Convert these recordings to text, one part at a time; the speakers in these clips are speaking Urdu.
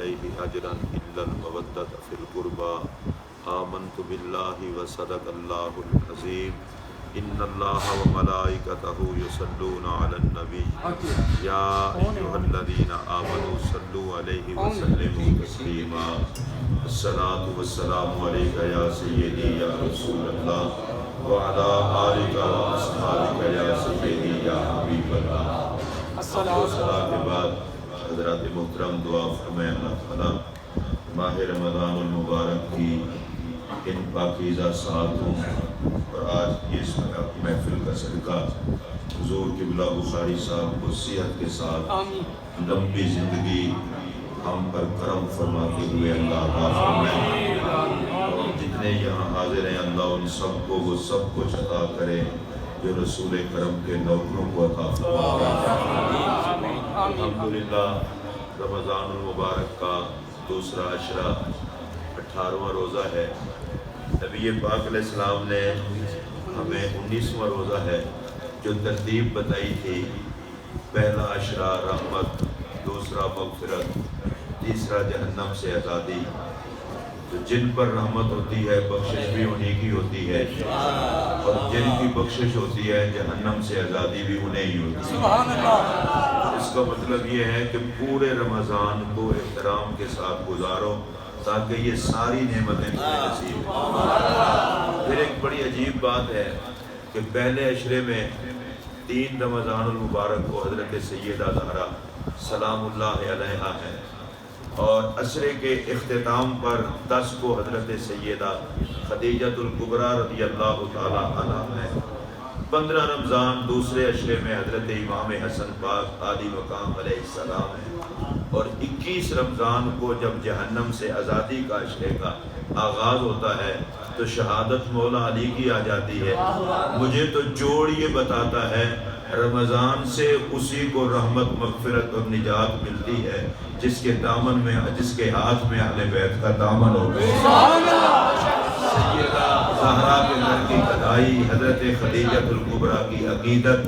علیہ اجرا الا المودۃ فی القربى آمنت باللہ وصدق اللہ العظیم ان اللہ وملائکتہ یصلون علی النبی یا ایھا الذین آمنوا صلوا علیہ وسلموا تسلیما الصلاۃ والسلام علیک یا سیدی یا رسول اللہ وعلی آلک واصحابک یا سیدی یا حبیب اللہ۔ الصلاۃ کے بعد حضرات محترم دعا فرمائیں اللہ تعالیٰ ماہ رمضان المبارک کی ان پاکیزہ ساعتوں اور آج کی اس محفل کا صدقہ حضور قبلہ بخاری صاحب کو صحت کے ساتھ لمبی زندگی ہم پر کرم فرماتے ہوئے اللہ عطا فرمائے، اور جتنے یہاں حاضر ہیں اللہ ان سب کو وہ سب کچھ عطا کرے جو رسول کرم کے نوکروں کو عطا فرمائے۔ الحمدللہ رمضان المبارک کا دوسرا عشرہ 18واں روزہ ہے۔ نبی پاک علیہ السلام نے ہمیں 19واں روزہ ہے جو ترتیب بتائی تھی، پہلا عشرہ رحمت، دوسرا مغفرت، تیسرا جہنم سے آزادی۔ تو جن پر رحمت ہوتی ہے بخشش بھی انہیں کی ہوتی ہے، اور جن کی بخشش ہوتی ہے جہنم سے آزادی بھی انہیں ہی ہوتی ہے۔ اس کا مطلب یہ ہے کہ پورے رمضان کو احترام کے ساتھ گزارو تاکہ یہ ساری نعمتیں تمہیں نصیب ہوں۔ پھر ایک بڑی عجیب بات ہے کہ پہلے عشرے میں 3 رمضان المبارک کو حضرت سیدہ زہرا سلام اللہ علیہا ہے، اور عشرے کے اختتام پر 10 کو حضرت سیدہ خدیجۃ الکبریٰ رضی اللہ تعالی عنہا ہے۔ 15 رمضان دوسرے عشرے میں حضرت امام حسن پاک عالی مقام علیہ السلام ہے، اور 21 رمضان کو جب جہنم سے آزادی کا عشرے کا آغاز ہوتا ہے تو شہادت مولا علی کی آ جاتی ہے۔ مجھے تو جوڑ یہ بتاتا ہے رمضان سے اسی کو رحمت مغفرت اور نجات ملتی ہے جس کے دامن میں، جس کے ہاتھ میں اہل بیت کا دامن ہوگا۔ سیدہ زہرا کے گھر کی کدائی، حضرت خدیجۃ الکبریٰ کی عقیدت،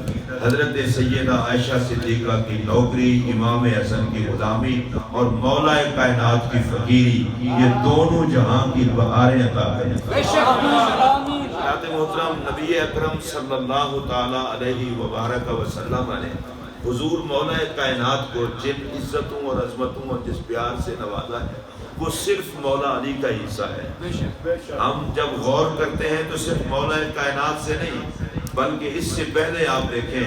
حضرت سیدہ عائشہ صدیقہ کی نوکری، امام حسن کی غلامی اور مولا کائنات کی فقیری، یہ دونوں جہاں کی بہاریں عطا کریں۔ حضرت محترم نبی اکرم صلی اللہ تعالی علیہ وبارک وسلم نے حضور مولا کائنات کو جن عزتوں اور عظمتوں اور جس پیار سے نوازا ہے وہ صرف مولا علی کا حصہ ہے۔ ہم جب غور کرتے ہیں تو صرف مولا کائنات سے نہیں بلکہ اس سے پہلے آپ دیکھیں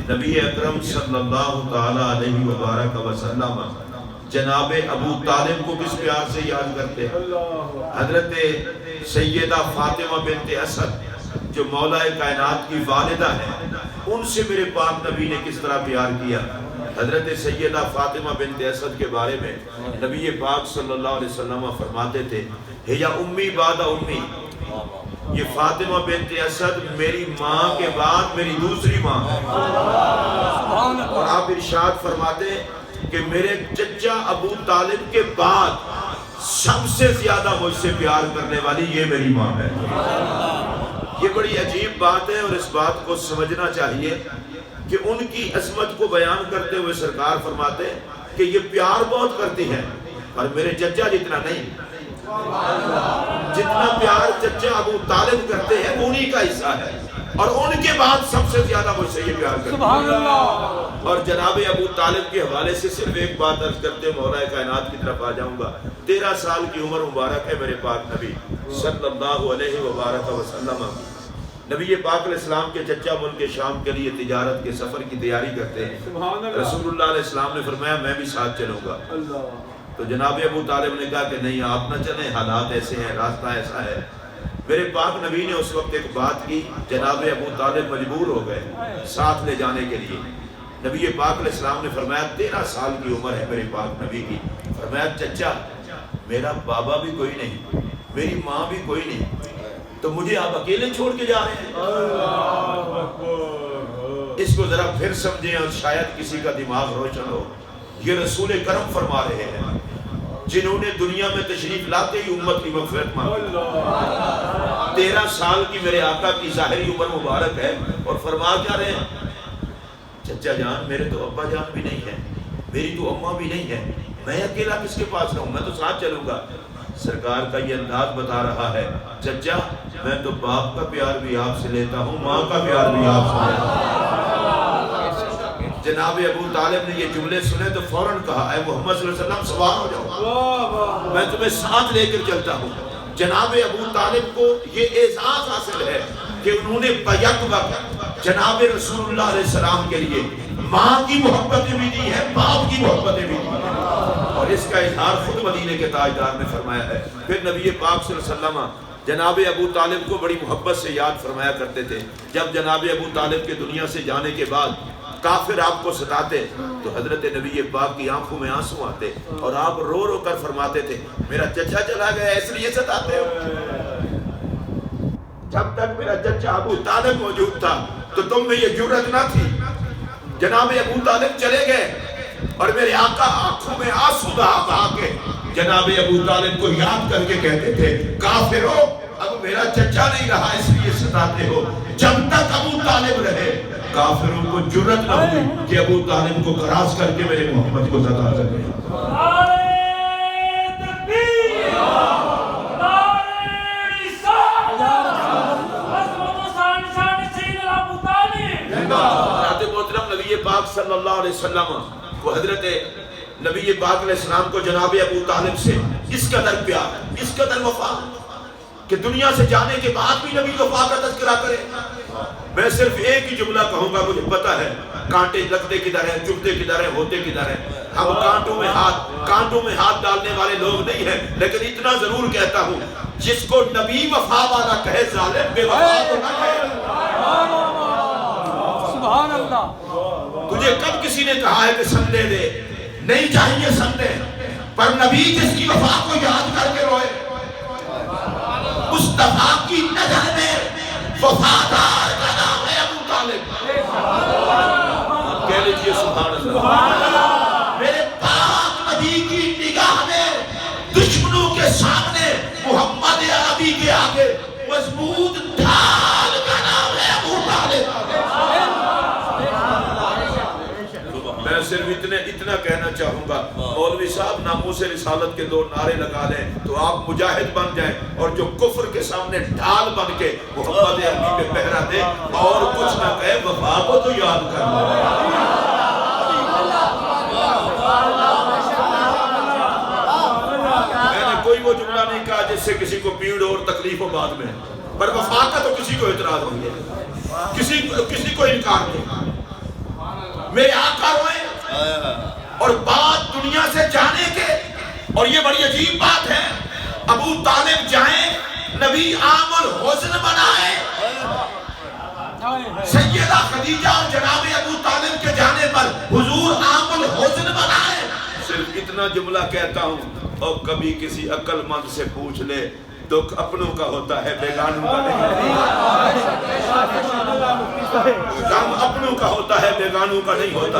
نبی اکرم صلی اللہ تعالی علیہ وبارک وسلم جناب ابو طالب کو کس پیار سے یاد کرتے ہیں؟ حضرت سیدہ فاطمہ بنت اسد جو مولا کائنات کی والدہ ہیں، ان سے میرے پاک نبی نے کس طرح پیار کیا۔ حضرت سیدہ فاطمہ بنت اسد کے بارے میں نبی پاک صلی اللہ علیہ وسلم فرماتے تھے یا امی بعد امی، یہ فاطمہ بنت اسد میری ماں کے بعد میری دوسری ماں ہے۔ اور آپ ارشاد فرماتے کہ میرے چچا ابو طالب کے بعد سب سے زیادہ مجھ سے پیار کرنے والی یہ میری ماں ہے۔ یہ بڑی عجیب بات ہے، اور اس بات کو سمجھنا چاہیے کہ ان کی عظمت کو بیان کرتے ہوئے سرکار فرماتے کہ یہ پیار بہت کرتی ہے اور میرے چچا جتنا نہیں، جتنا پیار چچا ابو طالب کرتے ہیں وہ انہی کا حصہ ہے، اور ان کے بعد سب سے زیادہ مجھ سے یہ پیار کرتے ہیں۔ اور جناب ابو طالب کے حوالے سے صرف ایک بات عرض کرتے مولا کائنات کی طرف آ جاؤں گا۔ 13 سال کی عمر مبارک ہے میرے پاک نبی صلی اللہ علیہ وبارک وسلم۔ نبی پاک علیہ السلام کے چچا ملک شام کے لیے تجارت کے سفر کی تیاری کرتے ہیں۔ رسول اللہ علیہ السلام نے فرمایا میں بھی ساتھ چلوں گا، تو جناب ابو طالب نے کہا کہ نہیں آپ نہ چلیں، حالات ایسے ہیں، راستہ ایسا ہے۔ میرے پاک نبی نے اس وقت ایک بات کی، جناب ابو طالب مجبور ہو گئے ساتھ لے جانے کے لیے۔ نبی پاک علیہ السلام نے فرمایا 13 سال کی عمر ہے میرے پاک نبی کی، فرمایا چچا میرا بابا بھی کوئی نہیں، میری ماں بھی کوئی نہیں، تو مجھے آپ اکیلے چھوڑ کے جا رہے ہیں؟ اس کو ذرا پھر سمجھیں اور شاید کسی کا دماغ روشن ہو۔ یہ رسول کرم فرما رہے ہیں جنہوں نے دنیا میں تشریف لاتے ہی امت کی مغفرت مانگی۔ 13 سال کی میرے آقا کی ظاہری عمر مبارک ہے، اور فرما کیا رہے ہیں؟ چچا جان میرے تو ابا جان بھی نہیں ہے، میری تو اماں بھی نہیں ہے، میں اکیلا کس کے پاس رہوں، میں تو ساتھ چلوں گا۔ سرکار کا یہ انداز بتا رہا ہے، چچا میں تو باپ کا پیار بھی آپ سے لیتا ہوں، ماں کا پیار بھی آپ سے لیتا ہوں۔ جناب ابو طالب نے یہ جملے سنے تو فوراً کہا، اے محمد صلی اللہ علیہ وسلم سوار ہو جاؤ، میں تمہیں ساتھ لے کر چلتا ہوں۔ جناب ابو طالب کو یہ اعزاز حاصل ہے کہ انہوں نے بیک وقت جناب رسول اللہ علیہ السلام کے لیے ماں کی محبتیں بھی دی ہیں، باپ کی محبتیں بھی دی ہیں، اور اس کا اظہار خود مدینے کے تاجدار نے فرمایا ہے۔ پھر نبی پاک صلی اللہ علیہ وسلم جناب ابو طالب کو بڑی محبت سے یاد فرمایا کرتے تھے۔ جب جناب ابو طالب کے دنیا سے جانے کے بعد کافر آپ کو ستاتے تو حضرت نبی پاک کی آنکھوں میں آنسو آتے اور آپ رو رو کر فرماتے تھے، میرا چچا چلا گیا اس لیے ستاتے ہو؟ جب تک میرا چچا ابو طالب موجود تھا تو تم میں یہ جرأت نہ تھی۔ جناب ابو طالب چلے گئے اور میرے آقا آنکھوں میں آنسو بہا بہا کے جناب ابو طالب کو یاد کر کے کہتے تھے، کافرو اب میرا چچا نہیں رہا اس لیے ستاتے ہو۔ جب تک ابو طالب رہے کافروں کو جرأت نہ ہوئی کہ ابو طالب کو کراس کر کے میرے محمد کو ستا سکے۔ محترم نبی پاک صلی اللہ علیہ وسلم کو حضرت نبی پاک علیہ السلام کو جناب ابو طالب سے اس قدر پیار، اس قدر وفا کہ دنیا سے جانے کے بعد بھی نبی وفا کا تذکرہ کرے۔ میں صرف ایک ہی جملہ کہوں گا، مجھے پتا ہے کانٹے لگتے کدھر ہیں، چبھتے کدھر ہیں، ہوتے کدھر ہیں، ہم کانٹوں میں ہاتھ ڈالنے والے لوگ نہیں ہیں، لیکن اتنا ضرور کہتا ہوں، جس کو نبی وفا والا کہے ظالم بے وفا تو نہ کہے۔ سبحان اللہ۔ تجھے کب کسی نے کہا ہے کہ سندے دے؟ نہیں چاہیے سندے، پر نبی جس کی وفا کو یاد کر کے روئے، مصطفیٰ کی نظر میں وفادار کا نام ہے ابو طالب۔ کہہ لیجئے سبحان اللہ۔ میرے پاک نبی کی نگاہ میں دشمنوں کے سامنے محمد عربی کے آگے مضبوط ڈھال کا نام ہے ابو طالب۔ میں صرف اتنا کہنا چاہوں گا، مولوی صاحب ناموس رسالت کے 2 نعرے لگا لیں تو آپ مجاہد بن جائیں، اور جو کفر کے سامنے ڈھال بن کے محمد عربی پہ پہرا دے اور کچھ نہ کہے، وفا کو تو یاد کر لیں۔ میں نے کوئی وہ جملہ نہیں کہا جس سے کسی کو پیڑ اور تکلیف ہو بعد میں، پر وفا کا تو کسی کو اعتراض نہیں ہے، کسی کو انکار نہیں۔ میرے آقا روئے اور بات دنیا سے جانے کے، اور یہ بڑی عجیب بات ہے، ابو طالب جائیں نبی عام الحزن بنائے، سیدہ خدیجہ اور جناب ابو طالب کے جانے پر حضور عام الحزن بنائے۔ صرف اتنا جملہ کہتا ہوں، اور کبھی کسی عقل مند سے پوچھ لے، دکھ اپنوں کا ہوتا ہے بیگانوں کا نہیں، غم اپنوں کا ہوتا ہے بیگانوں کا نہیں ہوتا۔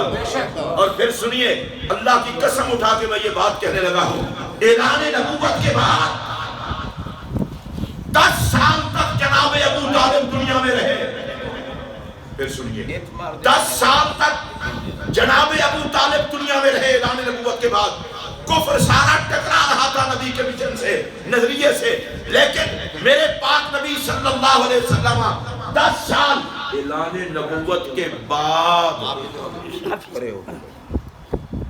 اور پھر سنیے، اللہ کی قسم اٹھا کے میں یہ بات کہنے لگا ہوں، اعلان نبوت کے بعد 10 سال تک جناب ابو طالب دنیا میں رہے۔ پھر سنیے، 10 سال تک جناب ابو طالب دنیا میں رہے اعلان نبوت کے بعد۔ کفر سارا ٹکرا رہا تھا نبی کے مشن سے، نظریے سے، لیکن میرے پاک نبی صلی اللہ علیہ وسلم 10 سال اعلان نبوت کے بعد،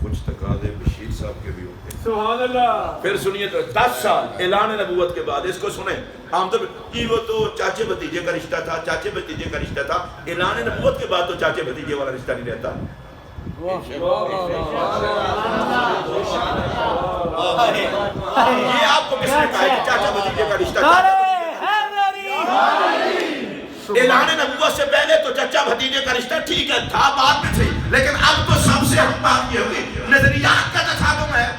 کچھ تقاضے بشیر صاحب کے بھی ہوتے ہیں، سبحان اللہ۔ پھر سنیے تو 10 سال اعلان نبوت کے بعد، اس کو سنیں، عام طور پر وہ تو چاچے بھتیجے کا رشتہ تھا، چاچے بھتیجے کا رشتہ تھا، اعلان نبوت کے بعد تو چاچے بھتیجے والا رشتہ نہیں رہتا۔ یہ آپ کو کس نے کہا ہے کہ چاچا بھتیجے کا رشتہ تھا؟ اعلان نبوت سے پہلے تو چچا بھتیجے کا رشتہ ٹھیک ہے تھا، بعد میں تھی، لیکن اب تو سب سے ہم بات یہ ہوئی، نظریات کا تصادم ہے۔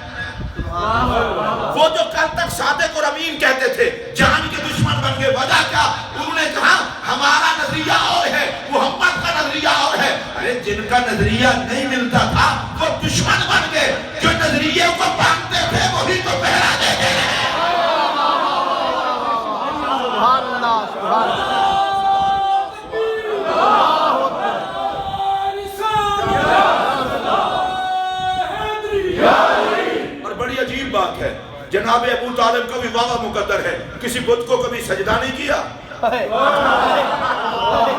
وہ جو کل تک صادق اور امین کہتے تھے، جان کے دشمن بن گئے، وجہ کیا؟ انہوں نے کہا ہمارا نظریہ اور ہے، محمد کا نظریہ اور ہے۔ ارے جن کا نظریہ نہیں ملتا تھا وہ دشمن بن گئے، جو نظریے کو مانتے تھے وہی تو پہرا دیتے ہیں۔ سبحان اللہ، سبحان اللہ۔ عجیب بات ہے، جناب ابو طالب کا بھی واقعہ مقدر ہے، کسی بت کو کبھی سجدہ نہیں کیا،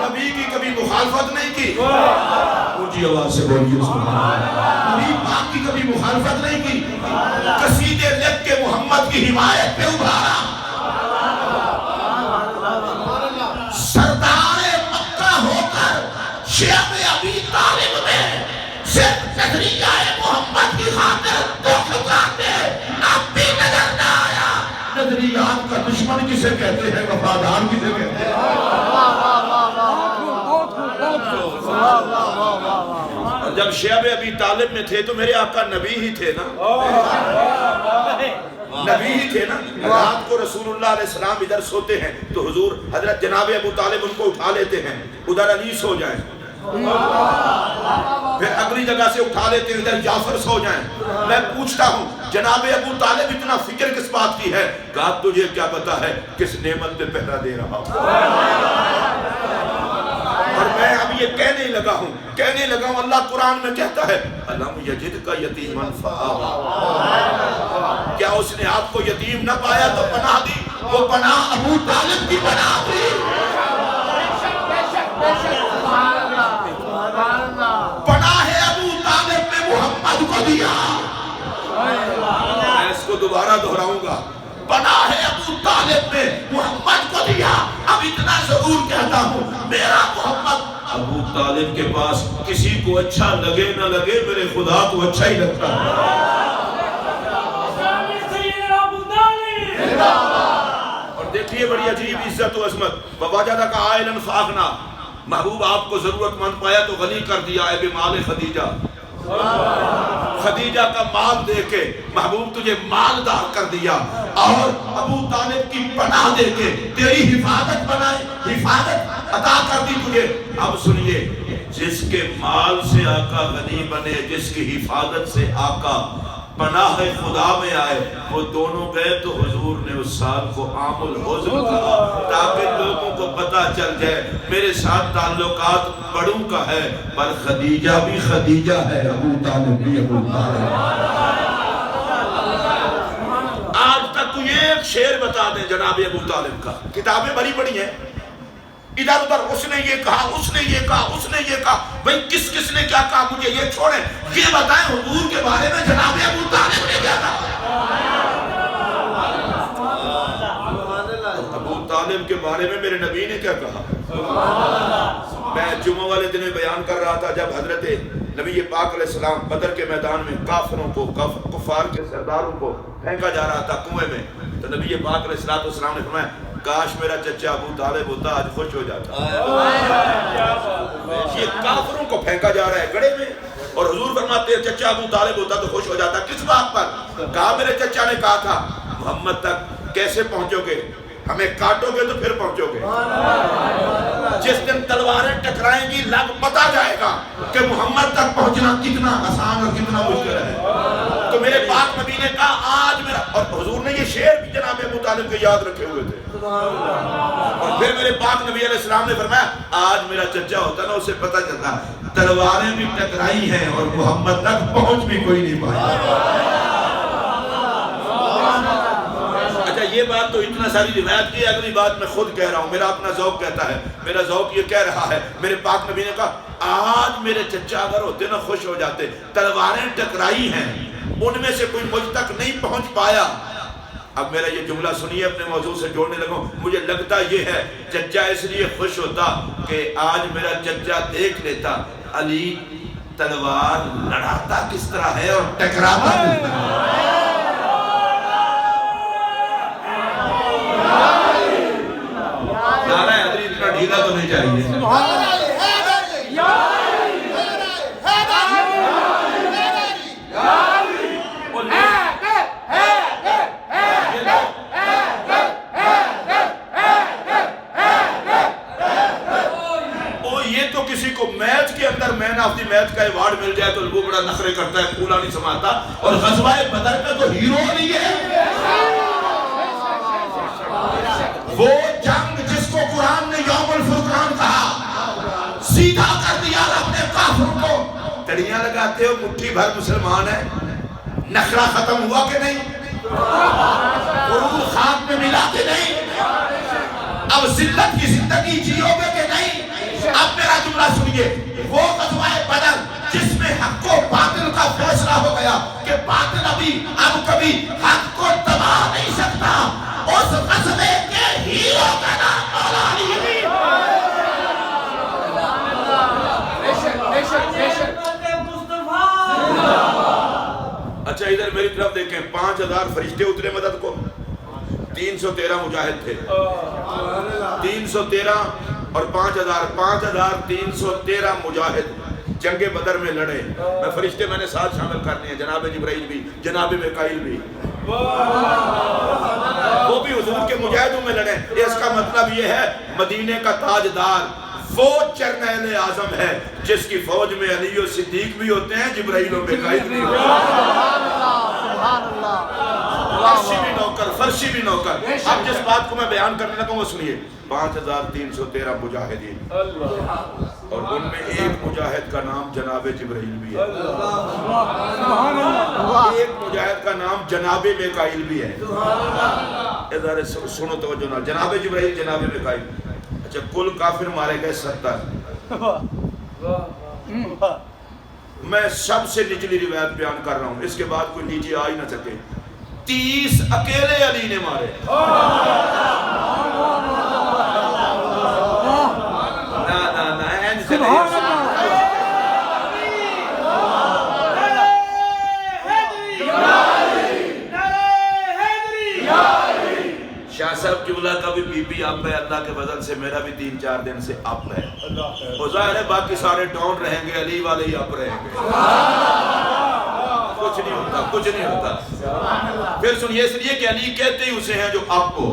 نبی کی کبھی مخالفت نہیں کی، اونچی آواز سے بولیے سبحان اللہ، نبی پاک کی کبھی مخالفت نہیں کی، قصیدے لکھ کے محمد کی حمایت پہ ابھارا، سردار مکہ ہو کر شیخ ابی طالب میں صرف نظریہ محمد کی خاطر تو ٹھکراتے اب بھی نظر نہ آیا۔ نظریات کا دشمن کسے کہتے ہیں، وفادار کسے کہتے ہیں؟ اور جب شیخ ابی طالب میں تھے تو میرے آقا نبی ہی تھے نا، نبی ہی تھے نا۔ رات کو رسول اللہ علیہ السلام ادھر سوتے ہیں تو حضور حضرت جناب ابو طالب ان کو اٹھا لیتے ہیں، ادھر علی سو جائیں، پھر اگلی جگہ سے اٹھا لیتے ہیں ادھر جعفر سو جائیں۔ میں پوچھتا ہوں جناب ابو طالب اتنا فکر کس بات کی ہے؟ کہا تجھے کیا پتا ہے کس نعمت پہ پہرا دے رہا ہوں؟ اور میں اب یہ کہنے لگا ہوں اللہ قرآن میں کہتا ہے الم یجد کا یتیما فآویٰ، کیا اس نے آپ کو یتیم نہ پایا تو پناہ دی؟ وہ پناہ ابو طالب کی پناہ تھی، پناہ ابو طالب نے محمد کو دیا۔ میں اس کو دوبارہ دہراؤں گا، پناہ ابو طالب نے محمد کو دیا۔ اب اتنا ضرور کہتا ہوں میرا محمد ابو طالب کے پاس کسی کو اچھا لگے نہ لگے میرے خدا کو اچھا ہی لگتا ہے۔ اور دیکھیے بڑی عجیب عزت و عظمت، ووجدک عائلا فاغنی، محبوب آپ کو ضرورت مند پایا تو غنی کر دیا ہے بمال خدیجہ، خدیجہ کا مال دے کے محبوب تجھے مالدار کر دیا، اور ابو طالب کی پناہ دے کے تیری حفاظت حفاظت عطا کر دی تجھے۔ اب سنیے، جس کے مال سے آقا غنی بنے، جس کی حفاظت سے آقا پناہ خدا میں آئے، وہ دونوں گئے تو حضور نے اس سال کو عام الحزن کہا تاکہ لوگوں کو پتہ چل جائے میرے ساتھ تعلقات بڑوں کا ہے، پر خدیجہ بھی خدیجہ ہے، ابو طالب بھی ابو طالب۔ آج تک کوئی ایک شعر بتا دیں جناب ابو طالب کا، کتابیں بڑی بڑی ہیں، ادھر ادھر اس نے یہ کہا، اس نے یہ کہا، اس نے یہ کہا، بھئی کس کس نے کیا کہا مجھے یہ چھوڑیں، یہ بتائیں حضور کے بارے میں جناب ابو طالب نے کیا کہا۔ ابو طالب کے بارے میں میرے نبی نے کیا کہا؟ میں جمعہ والے دن میں بیان کر رہا تھا جب حضرت نبی پاک علیہ السلام بدر کے میدان میں کافروں کو، کفار کے سرداروں کو پھینکا جا رہا تھا کنویں میں، تو نبی پاک علیہ السلام نے فرمایا کاش میرا چچا ابو طالب ہوتا آج خوش ہو جاتا۔ یہ کافروں کو پھینکا جا رہا ہے گڑھے میں، اور حضور فرماتے ہیں چچا ابو طالب ہوتا تو خوش ہو جاتا۔ کس بات پر؟ کہا میرے چچا نے کہا تھا محمد تک کیسے پہنچو گے، ہمیں کاٹو گے تو پھر پہنچو گے، جس دن تلواریں ٹکرائیں گی لگ پتا جائے گا کہ محمد تک پہنچنا کتنا آسان اور کتنا مشکل ہے۔ تو میرے پاک نبی نے کہا آج میرا، اور حضور نے یہ شعر بھی جناب ابو طالب کے یاد رکھے ہوئے تھے، اور پھر میرے پاک نبی علیہ السلام نے فرمایا آج میرا چچا ہوتا نا اسے پتا چلتا تلواریں بھی ٹکرائی ہیں اور محمد تک پہنچ بھی کوئی نہیں پایا۔ یہ بات تو اتنا ساری روایت کی، اگلی بات میں خود کہہ رہا ہوں، میرا اپنا ذوق کہتا ہے، میرا ذوق یہ کہہ رہا ہے، میرے پاک نبی نے کہا آج میرے چچا اگر ہوتے نا خوش ہو جاتے، تلواریں ٹکرائی ہیں ان میں سے کوئی مجھ تک نہیں پہنچ پایا۔ اب میرا یہ جملہ سنیے، اپنے موضوع سے جوڑنے لگا، مجھے لگتا یہ ہے چچا اس لیے خوش ہوتا کہ آج میرا چچا دیکھ لیتا علی تلوار لڑاتا کس طرح ہے اور ٹکراتا کس طرح ہے۔ نعرہ حیدری اتنا ڈھیلا تو نہیں چاہیے۔ یہ تو کسی کو میچ کے اندر مین آف دی میچ کا ایوارڈ مل جائے تو وہ بڑا نخرے کرتا ہے، پھولا نہیں سماتا، اور غزوہ بدر کا تو ہیرو نہیں ہے وہ جنگ جس کو قرآن نے یوم الفرقان کہا، سیدھا کر دیا اپنے کافروں کو۔ تڑیاں لگاتے ہو مٹھی بھر مسلمان ہے، نخرہ ختم ہوا کہ نہیں؟ اور ذلت کی زندگی جیو گے کہ نہیں؟ اب میرا جملہ سنیے، وہ غزوہ بدر جس میں حق و باطل کا فیصلہ ہو گیا کہ باطل اب کبھی حق کو دبا نہیں سکتا، اس غزوے کے ہیرو کا نام مولا علی ہے۔ اچھا ادھر میری طرف دیکھیں، 5000 فرشتے اترے مدد کو، 313 مجاہد تھے، 313 اور 5000 5313 مجاہد جنگ بدر میں لڑے۔ میں فرشتے میں نے ساتھ شامل کرنے ہیں، جناب جبرائیل بھی، جناب میکائیل بھی، وہ بھی حضور کے مجاہدوں میں لڑے۔ اس کا مطلب یہ ہے مدینے کا تاجدار وہ جرنیل اعظم ہے جس کی فوج میں علی و صدیق بھی ہوتے ہیں، جبرائیل و میکائیل بھی ہوتے ہیں، عرشی بھی نوکر، فرشی بھی نوکر۔ اب جس بات کو میں بیان کرنے لگا وہ سنیے، 5313 مجاہدین، اور ان میں ایک مجاہد کا نام جناب جبرائیل بھی ہے، ایک مجاہد کا نام جناب میکائیل بھی ہے۔ ادھر سنو توجہ نہ، جناب جبرائیل، جناب میکائیل۔ اچھا کل کافر مارے گئے 70۔ میں سب سے نچلی روایت بیان کر رہا ہوں، اس کے بعد کوئی نیچے آ ہی نہ سکے۔ 30 اکیلے علی نے مارے۔ شاہ صاحب قبلہ کا بھی بی پی اپ ہے، اللہ کے فضل سے میرا بھی 3-4 دن سے اپ ہے، وہ ظاہر ہے باقی سارے ڈاؤن رہیں گے، علی والے ہی اپ رہیں گے، کچھ نہیں ہوتا، کچھ نہیں ہوتا۔ پھر سنیے، اس لیے کہ علی کہتے ہی اسے ہیں جو اپ ہو،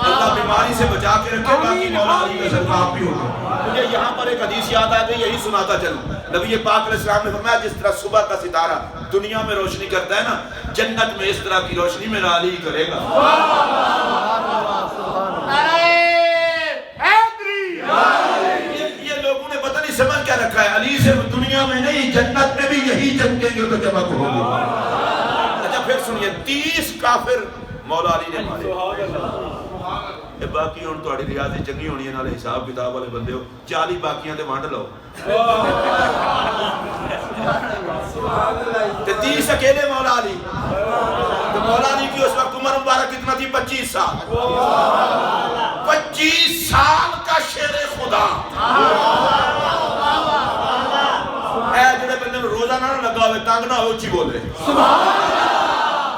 اللہ بیماری سے بچا کے رکھے، باقی مولا علی کا صدقہ آپ بھی ہوگا۔ مجھے یہاں پر ایک حدیث یاد آ گئی، یہی سناتا چلوں۔ نبی پاک علیہ السلام نے فرمایا جس طرح صبح کا ستارہ دنیا میں روشنی کرتا ہے نا، جنت میں اس طرح کی روشنی میرا علی کرے گا۔ یہ لوگوں نے پتہ نہیں سمجھ کیا رکھا ہے، علی سے دنیا میں نہیں جنت میں بھی یہی چمکیں گے تو چمک ہوگی۔ اچھا پھر سنیے، 30 کافر مولا علی نے مارے۔ باقی ہوں تھوڑی ریاضی چنگی ہونی ہے، نالے حساب کتاب والے بندے ہو، 40 باقیاں تے وانڈ لو، 30 اکیلے مولا علی۔ تو مولا علی کی اس وقت عمر مبارک کتنا تھی؟ 25 سال۔ 25 سال کا شیر خدا۔ اے جڑے بندے روزہ نہ لگا ہوئے، تانگ نہ ہو، اچھی بول رہے۔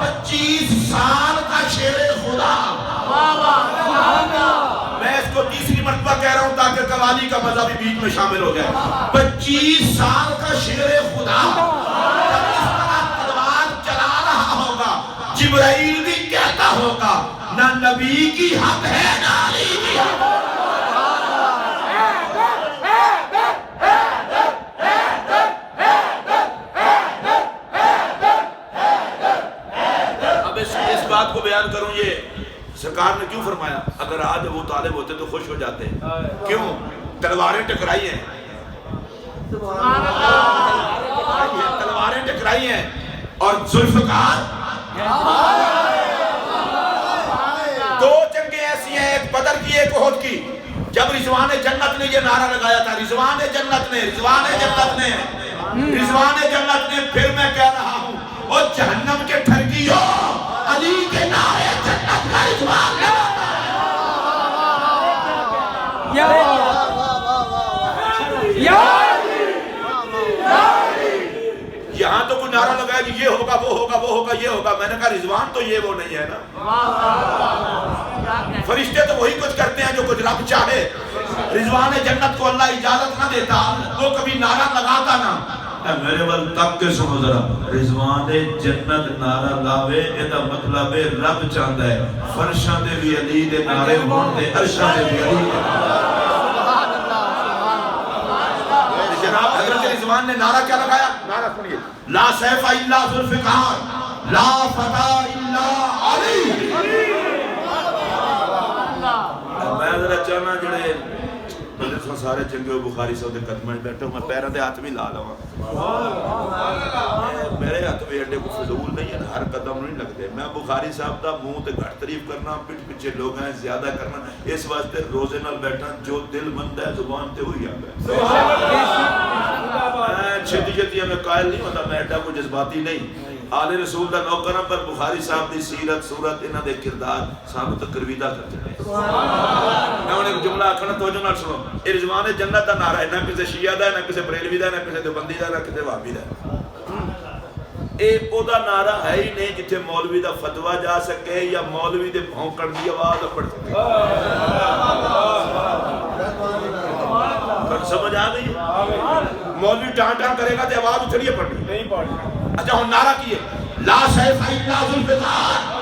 25 سال کا شیر خدا۔ میں اس کو تیسری مرتبہ کہہ رہا ہوں تاکہ قوالی کا مزہ بھی بیچ میں شامل ہو جائے۔ 25 سال کا شیر خدا جب اس طرح تلوار چلا رہا ہوگا، جبرائیل بھی کہتا ہوگا نہ نبی کی حق ہے نہ علی کی حق ہے۔ اب اس بات کو بیان کروں، یہ سرکار نے کیوں فرمایا؟ اگر آج ابو طالب ہوتے تو خوش ہو جاتے۔ کیوں؟ تلواریں ٹکرائی ہیں، تلواریں ٹکرائی ہیں، اور ذوالفقار، 2 جنگیں ایسی ہیں، ایک بدر کی ایک احد کی، جب رضوان جنت نے یہ نعرہ لگایا تھا، رضوان جنت نے، رضوان جنت نے، رضوان جنت نے۔ پھر میں کہہ رہا ہوں، اور جہنم کے ٹھرکیوں، علی کے نعرے جنت کا رضوان ہے۔ یہاں تو کوئی نعرہ لگایا کہ یہ ہوگا، وہ ہوگا، وہ ہوگا، یہ ہوگا، میں نے کہا رضوان تو یہ وہ نہیں ہے نا۔ فرشتے تو وہی کچھ کرتے ہیں جو کچھ رب چاہے۔ رضوان جنت کو اللہ اجازت نہ دیتا، وہ کبھی نعرہ لگاتا نہ۔ میرے بل تک کے سنو ذرا، رضوان جنت نعرہ لاوے، ایدہ مطلب رب چاہتا ہے فرشاں دے بھی علی دے نعرے ہوندے، عرشاں دے بھی علی دے۔ جناب حضرت رضوان نے نعرہ کیا لگایا؟ نعرہ سنیے، لا سیف الا ذوالفقار، لا فتح الا علی۔ میں ذرا چاہنا جڑے سارے چنگے بخاری صاحب کے قدموں میں بیٹھا ہوں میں پیروں کے ہاتھ بھی لا لوا میرے ہاتھ بھی ایڈے کو فضول نہیں ہے ہر قدم نہیں لگتے میں بخاری صاحب کا منہ تے گھٹ تعریف کرنا پٹ پیچھے لوگ ہیں زیادہ کرنا اس واسطے روزے نال بیٹھا جو دل مند ہے زبان تے ہوئی آتا ہے چھتی چھتی میں قائل نہیں ہوتا میں ایڈا کوئی جذباتی نہیں آل رسول دا نوکرم پر بخاری صاحب دی سیرت صورت انہاں دے کردار سانو تقریبا کرتے ہیں میں انہیں ایک جملہ آکھنا توجہ نال سنو اے رضوان جنت دا نعرہ ہے نہ کسی شیعہ دا نہ کسی بریلوی دا نہ کسی دیوبندی دا نہ کسی وہابی دا اے او دا نعرہ ہے ہی نہیں جتھے مولوی دا فتویٰ جا سکے یا مولوی دے بھونکڑ دی آواز پڑ سکے سمجھ آ گئی مولوی ٹان ٹان کرے گا تے آواز اچھڑیے پڑنی نہیں پڑنی اچھا ہوں نعرہ کیے لا سیف الا ذوالفقار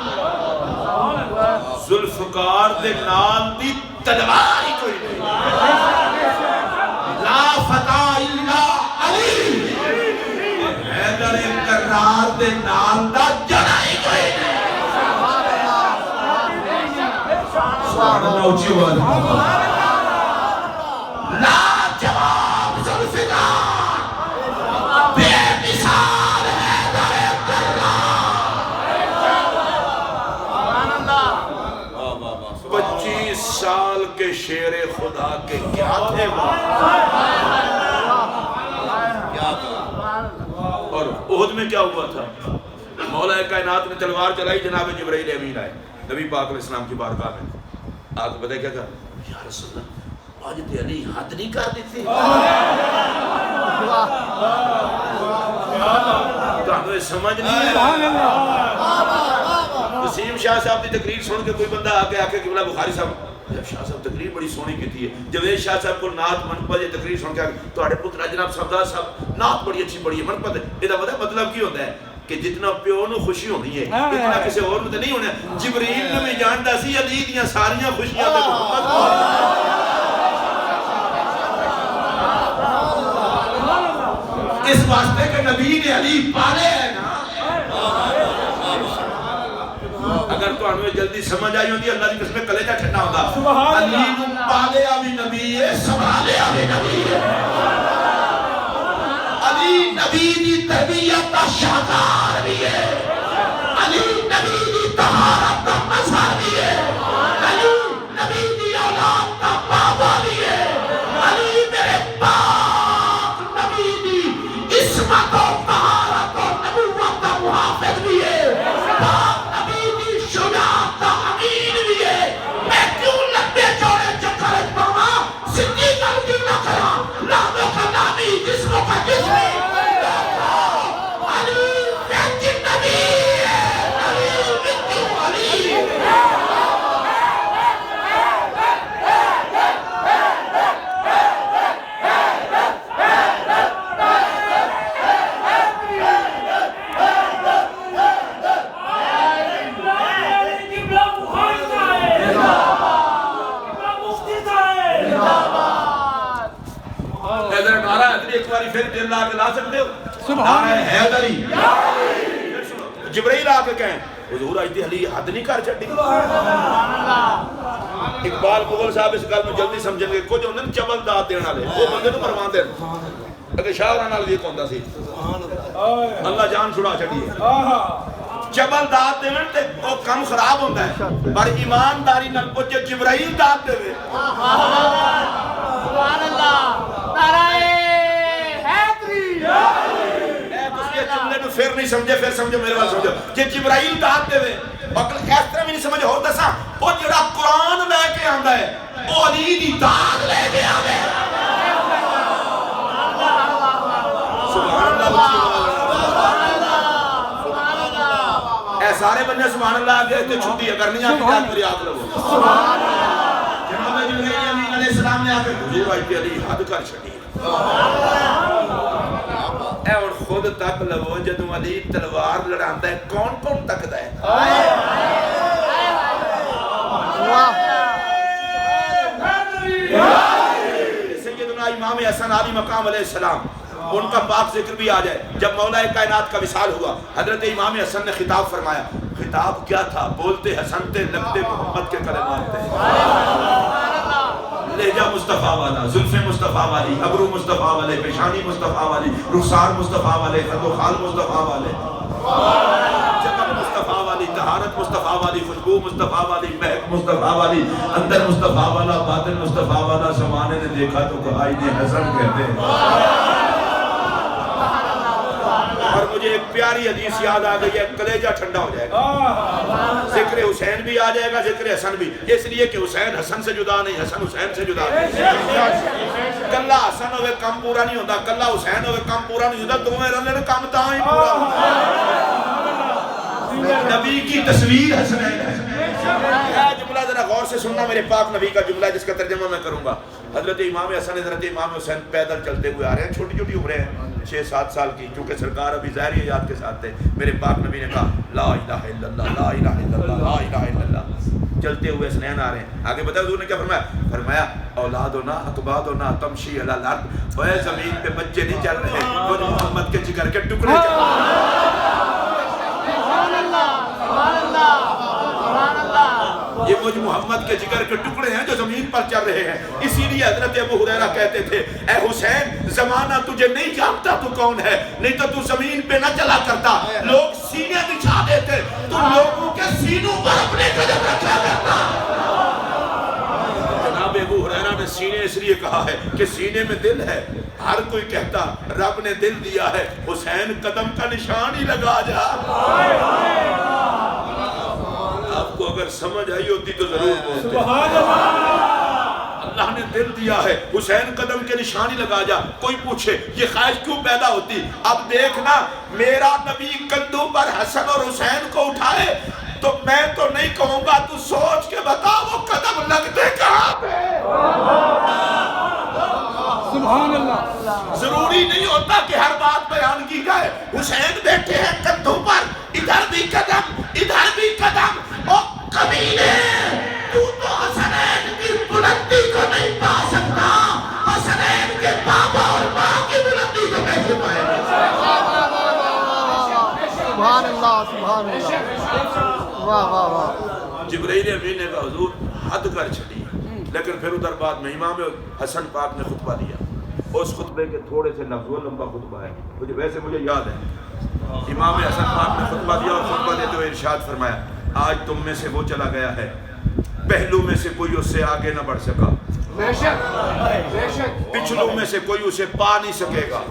ذوالفقار دے نال دی تلوار ہی کوئی نہیں لا فتح الا علی حیدر کرار دے نال دا جڑا ہی کوئی نہیں سبحان اللہ اچھی بات لا جواب ذوالفقار بے مثال 25 سال کے شیر خدا کے کیا تھے اور احد میں کیا ہوا تھا مولا کائنات نے تلوار چلائی جناب جبرائیل امین آئے نبی پاک علیہ السلام کی بارگاہ میں آج بتائے کیا کہا یا رسول اللہ آج تے علی حد نہیں کر دیتے تو سمجھ نہیں وسیم شاہ صاحب کی تقریر سن کے کوئی بندہ آکے آکے کہ بخاری صاحب شاہ صاحب تقریر بڑی سونی کی تھی ہے جوید شاہ صاحب کو نعت منقبت یہ تقریر سن کے آکے تو آڑے پترہ جناب صاحب صاحب نعت بڑی اچھی پڑی ہے منقبت ہے یہ مطلب کی ہوتا ہے کہ جتنا پیو نو خوشی ہونی ہے اتنا کسی اور میں نہیں ہونا جبریل نے بھی جانتا سی علی دیاں ساریاں خوشیاں تے محمد اس واسطے کہ نبی نے علی پالے ہے نا اگر تو انوے جلدی سمجھ آئی ہوتی اللہ کی قسمیں کلیجہ ٹھنڈا ہوتا علی کو پالے آوی نبی ہے سنبھالے آوی نبی ہے علی نبی دی تربیت کا شاہکار بھی ہے علی نبی دی طہارت کا مظہر بھی ہے علی نبی دی اولاد کا بابا بھی ہے علی میرے پاک نبی دی عصمت و طہارت و نبوت کا محافظ بھی ہے پاک نبی دی شجاعت کا امین بھی ہے میں کیوں لمبے چوڑے چکر پڑھا سدھی غلطی نہ کرا ناموں کا نامی جسموں کا جسم جبرائیل آکے کہیں حضور آئی تھی علی حد نہیں کر چڑی اقبال مغل صاحب اس گل میں جلدی سمجھیں گے کچھ انہوں نے چبل داد دینا لے وہ بندے تو پروان دے اگر شاہ رانا لیے کون دا سی اللہ جان چھڑا چڑی ہے چبل داد دینا تے وہ کم خراب ہوتا ہے پر ایمانداری نہ کچھ جبرائیل داد دے سبحان اللہ نعرہ جملے نو پھر نہیں سمجھے پھر سمجھو میرے بات سمجھو کہ جبرائیل داد دے اگر اس طرح بھی نہیں سمجھو ہوتا سا وہ جڑا قرآن لے کے آندا ہے وہ علی دی داد لے کے آندا ہے سبحان اللہ اے سارے بندے سبحان اللہ آگے تے چھٹی ہے کرنی آگے جات میری آگ لگو جناب جبرائیل امین علیہ السلام نے آگے حضور آئی پہ علی حد کر چھٹی اے اور خود تک لگو جدوں علی تلوار لڑاندا ہے کون کون تکدا ہے سیدنا امام حسن علی مقام علیہ السلام ان کا پاک ذکر بھی آ جائے جب مولا کائنات کا وصال ہوا حضرت امام حسن نے خطاب فرمایا خطاب کیا تھا بولتے حسن تھے لگتے محمد کے کلمات تھے لہجہ مصطفیٰ والا، زلفیں مصطفیٰ والی، ابرو مصطفیٰ والے، پیشانی مصطفیٰ والی، رخسار مصطفیٰ والے، خد و خال مصطفیٰ والے، شکل مصطفیٰ والی، طہارت مصطفیٰ والی، خوشبو مصطفیٰ والی، مہک مصطفیٰ والی، اندر مصطفیٰ والا، باطن مصطفیٰ والا. زمانے نے دیکھا تو کہا انہیں حسن کہتے ہیں. اور مجھے ایک پیاری حدیث یاد آ گئی ہے، کلیجہ ٹھنڈا ہو جائے گا. ذکر حسین بھی آ جائے گا، ذکر حسن بھی، اس لیے کہ حسین حسن سے جدا نہیں، حسن حسین سے جدا نہیں. کلا حسن ہوئے کم پورا نہیں ہوتا، کلا حسین ہوئے کم پورا نہیں ہوتا، دونوں رلے کم تاں ہی پورا ہوتا. نبی کی تصویر حسنین ہے. جملہ ذرا غور سے سننا، میرے پاک نبی کا جملہ جس کا ترجمہ میں کروں گا. حضرت امام حسن حضرت امام حسین پیدل چلتے ہوئے آ رہے ہیں، چھوٹی چھوٹی عمریں ہیں، 6-7 سال کی، چونکہ سرکار ابھی ظاہری حیات کے ساتھ تھے. میرے پاک نبی نے کہا لا الہ الا اللہ، لا الہ الا اللہ، لا الہ الا اللہ. چلتے ہوئے حسنین آ رہے ہیں. آگے بتایا حضور نے کیا فرمایا؟ فرمایا اولادنا اکبادنا تمشی علی الارض. وہ زمین پہ بچے نہیں چل رہے، وہ محمد کے جگر کے ٹکڑے چل رہے ہیں. یہ مجھ محمد کے جگر کے ٹکڑے ہیں جو زمین پر چل رہے ہیں. اسی لیے حضرت ابو ہریرہ کہتے تھے اے حسین زمانہ تجھے نہیں جانتا تو کون ہے، نہیں تو زمین پہ نہ چلا کرتا. لوگ سینے بچھا دیتے، تو لوگوں کے سینوں پر اپنے قدم رکھا کرتا. جناب ابو ہریرہ نے سینے اس لیے کہا ہے کہ سینے میں دل ہے. ہر کوئی کہتا رب نے دل دیا ہے، حسین قدم کا نشان ہی لگا جا. آپ کو اگر سمجھ آئی ہوتی تو ضرور بولتے. اللہ نے دل دیا ہے، حسین قدم کے نشانی لگا جا. کوئی پوچھے یہ خواہش کیوں پیدا ہوتی؟ اب دیکھنا میرا نبی کندھوں پر حسن اور حسین کو اٹھائے تو میں تو نہیں کہوں گا، تو سوچ کے بتا وہ قدم لگتے کہاں پہ. سبحان اللہ. ضروری نہیں ہوتا کہ ہر بات بیان کی جائے. حسین بیٹھے ہیں کندھوں پر، ادھر بھی قدم ادھر بھی قدم. او کمینے تو حسنین کی بلندی کو نہیں پا سکتا، حسنین کے بابا اور ماں کی بلندی کو کیسے پائے گا؟ سبحان اللہ سبحان اللہ. واہ واہ واہ. جبرائیل امین نے کہا حضور حد کر چھڑی. لیکن پھر ادھر بعد میں امام حسن پاک نے خطبہ دیا. اس خطبے کے تھوڑے سے لفظوں لمبا خطبہ ہے، ویسے مجھے یاد ہے. امام حسن پاک نے خطبہ دیا اور خطبہ دیتے ہوئے ارشاد فرمایا آج تم میں سے وہ چلا گیا ہے پہلو میں سے کوئی اس سے آگے نہ بڑھ سکا، بے شک بے شک. پچھلوں میں سے کوئی اسے پا نہیں سکے گا.